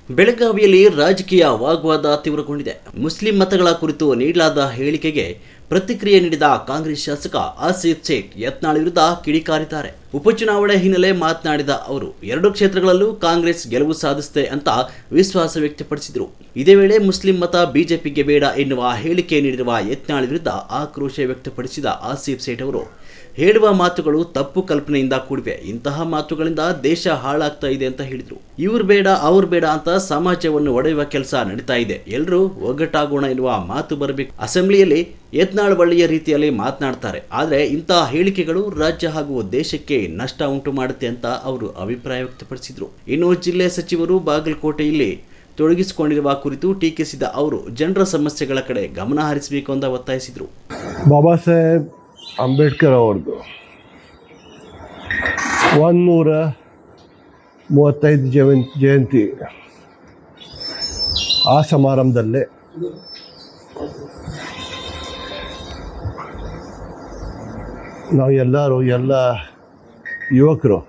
ಬೆಳಗಾವಿಯಲ್ಲಿ ರಾಜಕೀಯ ವಾಗ್ವಾದ ತೀವ್ರಗೊಂಡಿದೆ. ಮುಸ್ಲಿಂ ಮತಗಳ ಕುರಿತು ನೀಡಲಾದ ಹೇಳಿಕೆಗೆ ಪ್ರತಿಕ್ರಿಯೆ ನೀಡಿದ ಕಾಂಗ್ರೆಸ್ ಶಾಸಕ ಆಸಿಫ್ ಸೇಠ್ ಯತ್ನಾಳ್ ವಿರುದ್ಧ ಕಿಡಿಕಾರಿದ್ದಾರೆ. ಉಪಚುನಾವಣೆ ಹಿನ್ನೆಲೆ ಮಾತನಾಡಿದ ಅವರು ಎರಡು ಕ್ಷೇತ್ರಗಳಲ್ಲೂ ಕಾಂಗ್ರೆಸ್ ಗೆಲುವು ಸಾಧಿಸಿದೆ ಅಂತ ವಿಶ್ವಾಸ ವ್ಯಕ್ತಪಡಿಸಿದರು. ಇದೇ ವೇಳೆ ಮುಸ್ಲಿಂ ಮತ ಬಿಜೆಪಿಗೆ ಬೇಡ ಎನ್ನುವ ಹೇಳಿಕೆ ನೀಡಿರುವ ಯತ್ನಾಳ್ ವಿರುದ್ಧ ಆಕ್ರೋಶ ವ್ಯಕ್ತಪಡಿಸಿದ ಆಸಿಫ್ ಸೇಠ್ ಅವರು ಹೇಳುವ ಮಾತುಗಳು ತಪ್ಪು ಕಲ್ಪನೆಯಿಂದ ಕೂಡಿವೆ. ಇಂತಹ ಮಾತುಗಳಿಂದ ದೇಶ ಹಾಳಾಗ್ತಾ ಇದೆ ಅಂತ ಹೇಳಿದರು. ಇವ್ರು ಬೇಡ ಅವ್ರು ಬೇಡ ಅಂತ ಸಮಾಜವನ್ನು ಒಡೆಯುವ ಕೆಲಸ ನಡೀತಾ ಇದೆ. ಎಲ್ಲರೂ ಒಗ್ಗಟ್ಟಾಗೋಣ ಎನ್ನುವ ಮಾತು ಬರಬೇಕು. ಅಸೆಂಬ್ಲಿಯಲ್ಲಿ ಯತ್ನಾಳ್ ಒಳ್ಳೆಯ ರೀತಿಯಲ್ಲಿ ಮಾತನಾಡ್ತಾರೆ, ಆದರೆ ಇಂತಹ ಹೇಳಿಕೆಗಳು ರಾಜ್ಯ ಹಾಗೂ ದೇಶಕ್ಕೆ ನಷ್ಟ ಉಂಟು ಮಾಡುತ್ತೆ ಅಂತ ಅವರು ಅಭಿಪ್ರಾಯ ವ್ಯಕ್ತಪಡಿಸಿದರು. ಇನ್ನು ಜಿಲ್ಲೆ ಸಚಿವರು ಬಾಗಲಕೋಟೆಯಲ್ಲಿ ತೊಡಗಿಸಿಕೊಂಡಿರುವ ಕುರಿತು ಟೀಕಿಸಿದ ಅವರು ಜನರ ಸಮಸ್ಯೆಗಳ ಕಡೆ ಗಮನ ಹರಿಸಬೇಕು ಅಂತ ಒತ್ತಾಯಿಸಿದರು. ಬಾಬಾ ಸಾಹೇಬ್ ಅಂಬೇಡ್ಕರ್ ಅವ್ರದ್ದು 135 ಜಯಂತಿ ಆ ಸಮಾರಂಭದಲ್ಲೇ ನಾವು ಎಲ್ಲ ಯುವಕರು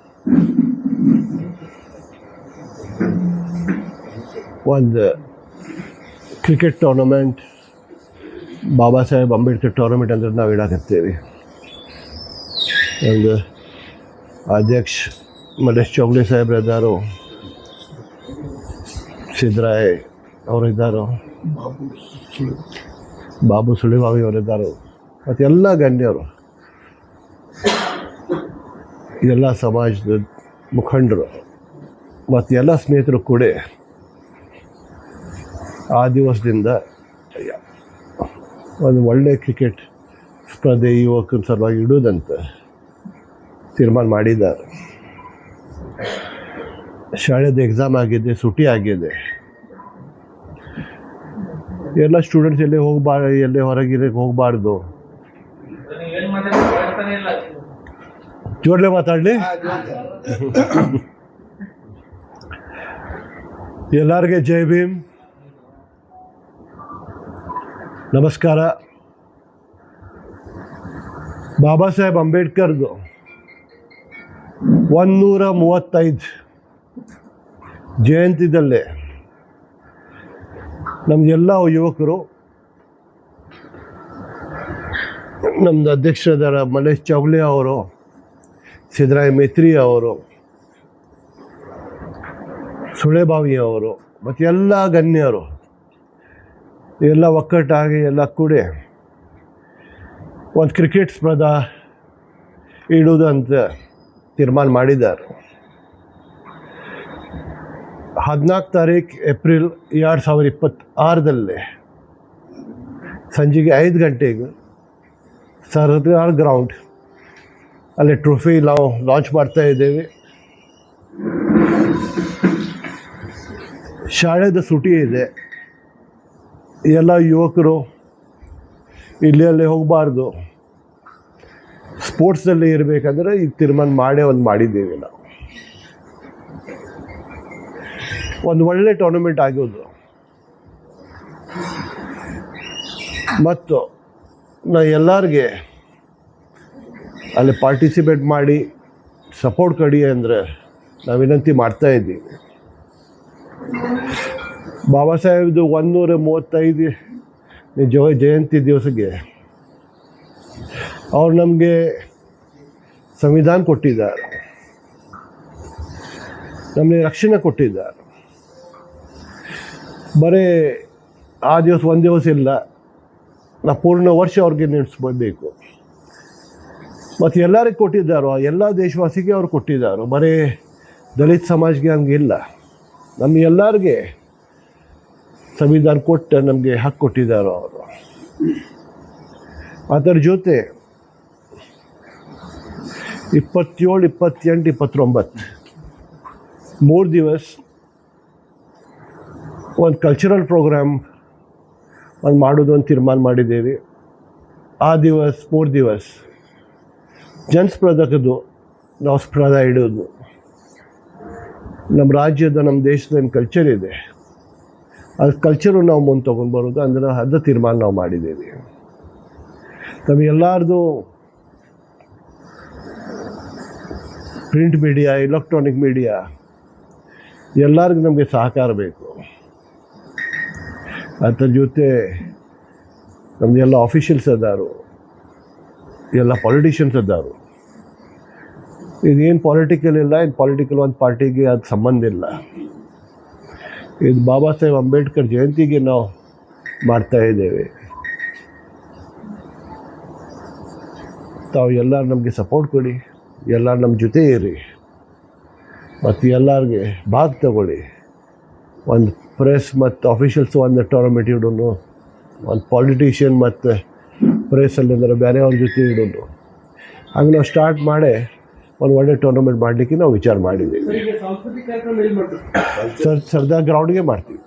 ಒಂದು cricket tournament, Baba Saheb Ambedkar tournament ಅಂದ್ರೆ ನಾವು ಇಡಾಕತ್ತೇವೆ. ಒಂದು ಅಧ್ಯಕ್ಷ ಮಲೇಶ್ ಚೌಗಲೆ ಸಾಹೇಬ್ರು ಇದ್ದಾರೋ, ಸಿದ್ದರಾಯ್ ಅವರಿದ್ದಾರೋ, ಬಾಬು ಸುಳಿವಾವಿ ಅವರಿದ್ದಾರೋ, ಮತ್ತು ಎಲ್ಲ ಗಣ್ಯರು, ಎಲ್ಲ ಸಮಾಜದ ಮುಖಂಡರು ಮತ್ತು ಎಲ್ಲ ಸ್ನೇಹಿತರು ಕೂಡ ಆ ದಿವಸದಿಂದ ಒಂದು ಒಳ್ಳೆಯ ಕ್ರಿಕೆಟ್ ಸ್ಪರ್ಧೆ ಯುವಕರ ಸಲುವಾಗಿ ಇಡೋದಂತ ತೀರ್ಮಾನ ಮಾಡಿದ್ದಾರೆ. ಶಾಲೆದು ಎಕ್ಸಾಮ್ ಆಗಿದೆ, ಸುಟಿ ಆಗಿದೆ. ಎಲ್ಲ ಸ್ಟೂಡೆಂಟ್ಸ್ ಎಲ್ಲೇ ಹೊರಗಿರಕ್ಕೆ ಹೋಗಬಾರ್ದು. ಜೋರ್ಲೆ ಮಾತಾಡಲಿ. ಎಲ್ಲರಿಗೆ ಜೈ ಭೀಮ್, ನಮಸ್ಕಾರ. ಬಾಬಾ ಸಾಹೇಬ್ ಅಂಬೇಡ್ಕರ್ದು 135 ಜಯಂತಿದಲ್ಲೇ ನಮ್ದೆಲ್ಲ ಯುವಕರು, ನಮ್ಮದು ಅಧ್ಯಕ್ಷರಾದ ಮಲೇಶ್ ಚೌಗಲೆ ಅವರು, ಸಿದ್ದರಾಯ ಮೇತ್ರಿ ಅವರು, ಸುಳೆಬಾವಿ ಅವರು ಮತ್ತು ಎಲ್ಲ ಗಣ್ಯರು ಎಲ್ಲ ಒಕ್ಕಟ್ಟಾಗಿ ಎಲ್ಲ ಕೂಡಿ ಒಂದು ಕ್ರಿಕೆಟ್ ಸ್ಪರ್ಧೆ ಇಡೋದು ಅಂತ ತೀರ್ಮಾನ ಮಾಡಿದ್ದಾರೆ. 14 ತಾರೀಕು ಏಪ್ರಿಲ್ 2026 ಸಂಜೆಗೆ 5 ಗಂಟೆಗೆ ಸರ್ದಾರ್ ಗ್ರೌಂಡ್ ಅಲ್ಲಿ ಟ್ರೋಫಿ ನಾವು ಲಾಂಚ್ ಮಾಡ್ತಾ ಇದ್ದೇವೆ. ಶಾಲೆದ ಸುಟಿ ಇದೆ. ಎಲ್ಲ ಯುವಕರು ಇಲ್ಲಿ ಹೋಗಬಾರ್ದು, ಸ್ಪೋರ್ಟ್ಸಲ್ಲಿ ಇರಬೇಕಂದ್ರೆ ಈಗ ತೀರ್ಮಾನ ಮಾಡಿದ್ದೇವೆ. ನಾವು ಒಂದು ಒಳ್ಳೆ ಟೂರ್ನಮೆಂಟ್ ಆಗೋದು. ಮತ್ತು ನಾವು ಎಲ್ಲರಿಗೆ ಅಲ್ಲಿ ಪಾರ್ಟಿಸಿಪೇಟ್ ಮಾಡಿ ಸಪೋರ್ಟ್ ಕೊಡಿ ಅಂದರೆ ನಾವು ವಿನಂತಿ ಮಾಡ್ತಾ ಇದ್ದೀವಿ. ಬಾಬಾ ಸಾಹೇಬ್ದು 135 ಜಯಂತಿ ದಿವಸಕ್ಕೆ ಅವ್ರು ನಮಗೆ ಸಂವಿಧಾನ ಕೊಟ್ಟಿದ್ದಾರೆ, ನಮಗೆ ರಕ್ಷಣೆ ಕೊಟ್ಟಿದ್ದಾರೆ. ಬರೀ ಆ ದಿವಸ ಒಂದು ದಿವಸ ಇಲ್ಲ, ನಾವು ಪೂರ್ಣ ವರ್ಷ ಅವ್ರಿಗೆ ನೆನೆಸ್ಬೇಕು. ಮತ್ತು ಎಲ್ಲರಿಗೆ ಕೊಟ್ಟಿದ್ದಾರೋ, ಎಲ್ಲ ದೇಶವಾಸಿಗೆ ಅವ್ರು ಕೊಟ್ಟಿದ್ದಾರೋ, ಬರೀ ದಲಿತ ಸಮಾಜಕ್ಕೆ ಹಂಗಿಲ್ಲ. ನಮಗೆಲ್ಲರಿಗೆ ಸಂವಿಧಾನ ಕೊಟ್ಟು ನಮಗೆ ಹಕ್ಕು ಕೊಟ್ಟಿದ್ದಾರೋ ಅವರು. ಅದರ ಜೊತೆ 27, 28, 29 3 ದಿವಸ ಒಂದು ಕಲ್ಚರಲ್ ಪ್ರೋಗ್ರಾಮ್ ಮಾಡೋದು ಅಂತ ತೀರ್ಮಾನ ಮಾಡಿದ್ದೇವೆ. ಆ ದಿವಸ 3 ದಿವಸ ಜನಸ್ಪರ್ಧಕದ್ದು ನಾವು ಸ್ಪರ್ಧೆ ಇಡೋದು. ನಮ್ಮ ರಾಜ್ಯದ, ನಮ್ಮ ದೇಶದ ಏನು ಕಲ್ಚರ್ ಇದೆ, ಅದು ಕಲ್ಚರು ನಾವು ಮುಂದೆ ತೊಗೊಂಡು ಬರೋದು ಅಂದರೆ ಅದು ತೀರ್ಮಾನ ನಾವು ಮಾಡಿದ್ದೇವೆ. ನಮಗೆಲ್ಲರದು ಪ್ರಿಂಟ್ ಮೀಡಿಯಾ, ಎಲೆಕ್ಟ್ರಾನಿಕ್ ಮೀಡಿಯಾ ಎಲ್ಲರಿಗೂ ನಮಗೆ ಸಹಕಾರ ಬೇಕು. ಅದ್ರ ಜೊತೆ ನಮ್ಮದೆಲ್ಲ ಆಫೀಷಿಯಲ್ಸ್ ಅದಾರು, ಎಲ್ಲ ಪೊಲಿಟಿಷಿಯನ್ಸ್ ಅದಾರು. ಇದೇನು ಪೊಲಿಟಿಕಲ್ ಇಲ್ಲ, ಇದು ಪೊಲಿಟಿಕಲ್ ಒಂದು ಪಾರ್ಟಿಗೆ ಅದು ಸಂಬಂಧ ಇಲ್ಲ. ಇದು ಬಾಬಾ ಸಾಹೇಬ್ ಅಂಬೇಡ್ಕರ್ ಜಯಂತಿಗೆ ನಾವು ಮಾಡ್ತಾ ಇದ್ದೇವೆ. ತಾವು ಎಲ್ಲರೂ ನಮಗೆ ಸಪೋರ್ಟ್ ಕೊಡಿ, ಎಲ್ಲರೂ ನಮ್ಮ ಜೊತೆ ಇರಿ, ಮತ್ತು ಎಲ್ಲರಿಗೆ ಭಾಗ ತಗೊಳ್ಳಿ. ಒಂದು ಪ್ರೆಸ್ ಮತ್ತು ಆಫೀಷಿಯಲ್ಸು ಒಂದು ಟೂರ್ನಮೆಂಟ್ ಇಡೋನು, ಒಂದು ಪಾಲಿಟಿಷಿಯನ್ ಮತ್ತು ಪ್ರೆಸ್ಸಲ್ಲಿ ಅಂದರೆ ಬೇರೆ ಅವ್ರ ಜೊತೆ ಇಡೋನು. ಹಂಗೆ ನಾವು ಸ್ಟಾರ್ಟ್ ಮಾಡಿ ಒಂದು ಒಳ್ಳೆ ಟೂರ್ನಮೆಂಟ್ ಮಾಡಲಿಕ್ಕೆ ನಾವು ವಿಚಾರ ಮಾಡಿದ್ದೀವಿ. ಸರ್ದಾರ್ ಗ್ರೌಂಡ್ಗೆ ಮಾಡ್ತೀವಿ.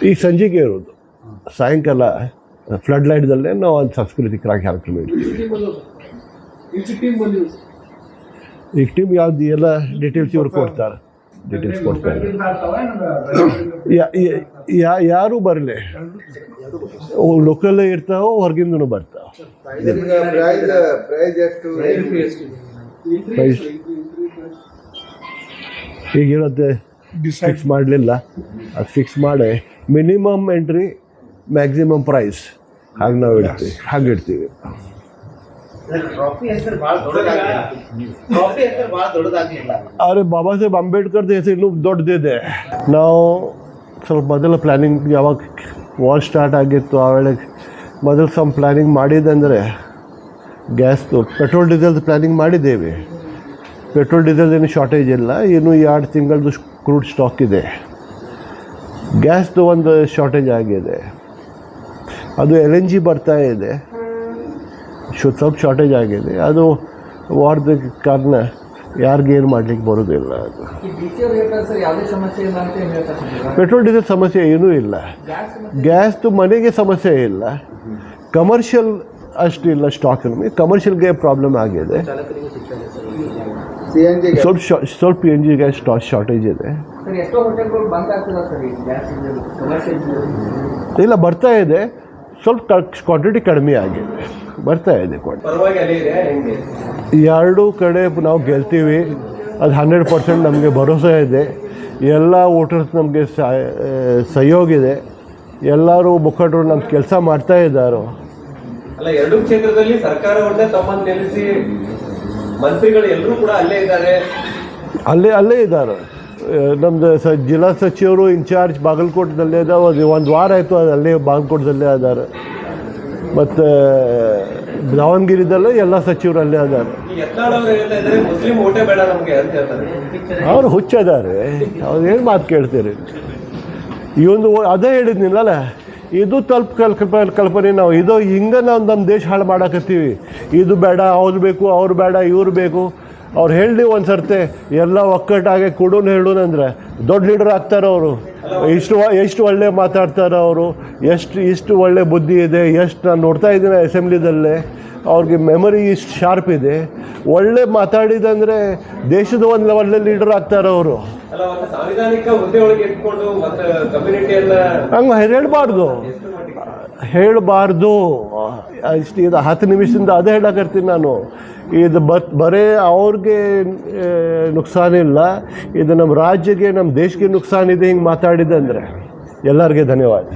ಈಗ ಸಂಜೆಗೆ ಇರೋದು, ಸಾಯಂಕಾಲ ಫ್ಲಡ್ ಲೈಟ್ದಲ್ಲೇ ನಾವು ಒಂದು ಸಾಂಸ್ಕೃತಿಕ ಕಾರ್ಯಕ್ರಮ ಇಡ್ತೀವಿ. ಈಗ ಟೀಮ್ ಯಾವ್ದು ಎಲ್ಲ ಡೀಟೇಲ್ಸ್ ಇವ್ರು ಕೊಡ್ತಾರೆ, ಡೀಟೇಲ್ಸ್ ಕೊಡ್ತಾರೆ. ಯಾರೂ ಬರಲಿ, ಲೋಕಲ್ಲೇ ಇರ್ತಾವೋ ಹೊರಗಿಂದನೂ ಬರ್ತಾವೆ. ಈಗ ಇರುತ್ತೆ ಫಿಕ್ಸ್ ಮಾಡಲಿಲ್ಲ, ಅದು ಫಿಕ್ಸ್ ಮಾಡಿ ಮಿನಿಮಮ್ ಎಂಟ್ರಿ ಮ್ಯಾಕ್ಸಿಮಮ್ ಪ್ರೈಸ್ ಹಾಗೆ ನಾವು ಇಡ್ತೀವಿ, ಹಾಗೆ ಇಡ್ತೀವಿ. ಆದರೆ ಬಾಬಾ ಸಾಹೇಬ್ ಅಂಬೇಡ್ಕರ್ದು ಹೆಸರು ಇನ್ನೂ ದೊಡ್ಡದಿದೆ. ನಾವು ಸ್ವಲ್ಪ ಮೊದಲ ಪ್ಲ್ಯಾನಿಂಗ್ ಯಾವಾಗ ವಾರ್ ಸ್ಟಾರ್ಟ್ ಆಗಿತ್ತು ಆ ವೇಳೆಗೆ ಮೊದಲು ಸ್ವಲ್ಪ ಪ್ಲ್ಯಾನಿಂಗ್ ಮಾಡಿದ್ದಂದರೆ ಗ್ಯಾಸ್ದು ಪೆಟ್ರೋಲ್ ಡೀಸೆಲ್ದು ಪ್ಲ್ಯಾನಿಂಗ್ ಮಾಡಿದ್ದೇವೆ. ಪೆಟ್ರೋಲ್ ಡೀಸೆಲ್ ಏನು ಶಾರ್ಟೇಜ್ ಇಲ್ಲ, ಇನ್ನೂ 2 ತಿಂಗಳದ್ದು ಕ್ರೂಡ್ ಸ್ಟಾಕ್ ಇದೆ. ಗ್ಯಾಸ್ದು ಒಂದು ಶಾರ್ಟೇಜ್ ಆಗಿದೆ, ಅದು LNG ಬರ್ತಾ ಇದೆ, ಸ್ವಲ್ಪ ಶಾರ್ಟೇಜ್ ಆಗಿದೆ. ಅದು ವಾರದ ಕಾರಣ ಯಾರಿಗೂ ಏನು ಮಾಡಲಿಕ್ಕೆ ಬರೋದಿಲ್ಲ. ಅದು ಪೆಟ್ರೋಲ್ ಡೀಸೆಲ್ ಸಮಸ್ಯೆ ಏನೂ ಇಲ್ಲ, ಗ್ಯಾಸ್ದು ಮನೆಗೆ ಸಮಸ್ಯೆ ಇಲ್ಲ, ಕಮರ್ಷಿಯಲ್ ಅಷ್ಟಿಲ್ಲ ಸ್ಟಾಕ್. ನಮಗೆ ಕಮರ್ಷಿಯಲ್ಗೆ ಪ್ರಾಬ್ಲಮ್ ಆಗಿದೆ, ಸ್ವಲ್ಪ PNG ಗ್ಯಾಸ್ ಶಾರ್ಟೇಜ್ ಇದೆ. ಇಲ್ಲ, ಬರ್ತಾ ಇದೆ, ಸ್ವಲ್ಪ ಕ್ವಾಂಟಿಟಿ ಕಡಿಮೆ ಆಗಿದೆ, ಬರ್ತಾ ಇದೆ ಕ್ವಾಂಟಿಟಿ. ಎರಡೂ ಕಡೆ ನಾವು ಗೆಲ್ತೀವಿ, ಅದು 100% ನಮಗೆ ಭರೋಸೆ ಇದೆ. ಎಲ್ಲ ವೋಟರ್ಸ್ ನಮಗೆ ಸಹಯೋಗ ಇದೆ, ಎಲ್ಲರೂ ಮುಖಂಡರು ನಮ್ಮ ಕೆಲಸ ಮಾಡ್ತಾ ಇದ್ದಾರೆ. ಅಲ್ಲ, ಎರಡು ಕ್ಷೇತ್ರದಲ್ಲಿ ಸರ್ಕಾರವನ್ನೇ ತಮ್ಮನ್ನು ನಿಲ್ಲಿಸಿ ಮಂತ್ರಿಗಳು ಎಲ್ಲರೂ ಕೂಡ ಅಲ್ಲೇ ಇದ್ದಾರೆ. ಅಲ್ಲೇ ಇದ್ದಾರೆ. ನಮ್ಮದು ಜಿಲ್ಲಾ ಸಚಿವರು ಇನ್ಚಾರ್ಜ್ ಬಾಗಲಕೋಟದಲ್ಲೇ ಇದ್ದಾವೆ. ಒಂದು ವಾರ ಆಯಿತು ಅದು ಅಲ್ಲೇ ಬಾಗಲಕೋಟದಲ್ಲೇ ಇದ್ದಾರೆ. ಮತ್ತು ದಾವಣಗೆರೆದಲ್ಲೇ ಎಲ್ಲ ಸಚಿವರು ಅಲ್ಲೇ ಇದ್ದಾರೆ. ಮುಸ್ಲಿಂ ಓಟೇ ಬೇಡ ನಮಗೆ ಅಂತ ಹೇಳ್ತಾರೆ. ಅವರು ಹುಚ್ಚದಾರೆ, ಅವ್ರು ಏನು ಮಾತು ಕೇಳ್ತೀರಿ? ಈ ಒಂದು ಅದೇ ಹೇಳಿದ್ನಿಲ್ಲಲ್ಲ, ಇದು ಕಲ್ಪನೆ. ನಾವು ಇದು ಹಿಂಗೆ ನಾವು ನಮ್ಮ ದೇಶ ಹಾಳು ಮಾಡಾಕತ್ತೀವಿ. ಇದು ಬೇಡ, ಅವ್ರು ಬೇಕು, ಅವ್ರು ಬೇಡ, ಇವ್ರು ಬೇಕು. ಅವ್ರು ಹೇಳಿ ಒಂದು ಸರ್ತೆ ಎಲ್ಲ ಒಕ್ಕಟ್ಟಾಗೆ ಕೊಡೋನು ಹೇಳೋನಂದ್ರೆ ದೊಡ್ಡ ಲೀಡರ್ ಆಗ್ತಾರೆ ಅವರು. ಎಷ್ಟು ಒಳ್ಳೆ ಮಾತಾಡ್ತಾರೆ ಅವರು, ಇಷ್ಟು ಒಳ್ಳೆ ಬುದ್ಧಿ ಇದೆ. ಎಷ್ಟು ನಾನು ನೋಡ್ತಾ ಇದ್ದೀನಿ ಅಸೆಂಬ್ಲಿದಲ್ಲೇ, ಅವ್ರಿಗೆ ಮೆಮೊರಿ ಇಷ್ಟು ಶಾರ್ಪ್ ಇದೆ. ಒಳ್ಳೆ ಮಾತಾಡಿದಂದರೆ ದೇಶದ ಒಂದು ಒಳ್ಳೆ ಲೀಡರ್ ಆಗ್ತಾರೆ ಅವರು. ಹಂಗೆ ಹೇಳಬಾರ್ದು. ಇಷ್ಟು ಇದು 10 ನಿಮಿಷದಿಂದ ಅದೇ ಹೇಳಕರ್ತೀನಿ ನಾನು. ಇದು ಬರೇ ಅವ್ರಿಗೆ ನುಕ್ಸಾನಿಲ್ಲ, ಇದು ನಮ್ಮ ರಾಜ್ಯಕ್ಕೆ, ನಮ್ಮ ದೇಶಕ್ಕೆ ನುಕ್ಸಾನಿದೆ ಹಿಂಗೆ ಮಾತಾಡಿದೆ ಅಂದರೆ. ಎಲ್ಲರಿಗೆ ಧನ್ಯವಾದ.